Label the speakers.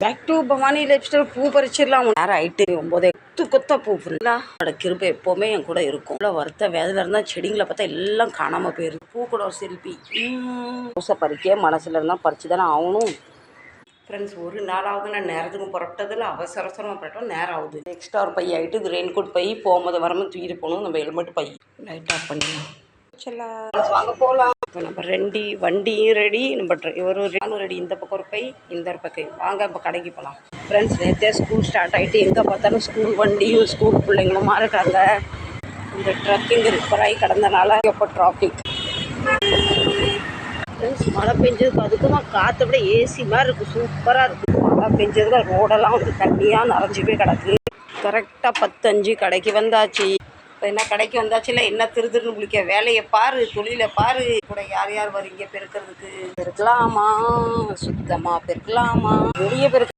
Speaker 1: Back to Bhavani lifestyle. பூ பறிச்சிடலாம். நேரம் ஆயிட்டு 9 கொத்த பூ ஃபுல்லாக கிருப்பை எப்போவுமே என் கூட இருக்கும். வருத்த வேதில் இருந்தால் செடிங்களை பார்த்தா எல்லாம் காணாமல் போயிருக்கு. பூ கூட ஒரு செல்ஃபி. பூசை பறிக்க மனசில் இருந்தால் பறிச்சு தானே ஆகணும். ஃப்ரெண்ட்ஸ், ஒரு நாளாவது நான் நேரத்துக்கு புறப்பட்டதில் அவசரமாக புறப்பட்டோம். நேரம் ஆகுது. எக்ஸ்ட்ரா ஒரு பை ஆகிட்டு. இது ரெயின் கோட் பை போகும்போது வரமும் தூக்கிட்டு போகணும். நம்ம ஹெல்மெட் பை லைட் ஆஃப் பண்ணிடலாம். வாங்க போகலாம். இப்போ நம்ம வண்டியும் ரெடி, நம்ம நானும் ரெடி. இந்த பக்கம் ஒரு பை, இந்த ஒரு பக்கம். வாங்க இப்போ கடைக்கு போகலாம். ஃப்ரெண்ட்ஸ், நேற்றே ஸ்கூல் ஸ்டார்ட் ஆகிட்டு எங்கே பார்த்தாலும் ஸ்கூல் வண்டியும் ஸ்கூல் பிள்ளைங்களுமா இருக்காங்க. இந்த ட்ரக்கிங் ரிப்பேர் ஆகி கிடந்தனால எப்போ டிராஃபிக். ஃப்ரெண்ட்ஸ், மழை பெஞ்சதுக்கு அதுக்குமா காற்றை விட ஏசி மாதிரி இருக்குது. சூப்பராக இருக்குது. மழை பெஞ்சதுக்கு ரோடெல்லாம் வந்து தண்ணியாக நிறைஞ்சி போய் கிடக்கு. கரெக்டாக 10:05 கடைக்கு வந்தாச்சு. இப்போ என்ன கடைக்கு வந்தாச்சு. இல்லை என்ன திருன்னு பிடிக்க வேலையை பாரு, தொழிலை பாரு. கூட யார் யார் வரீங்க பெருக்கிறதுக்கு? பெருக்கலாமா, சுத்தமாக பெருக்கலாமா, வெளியே பெருக்க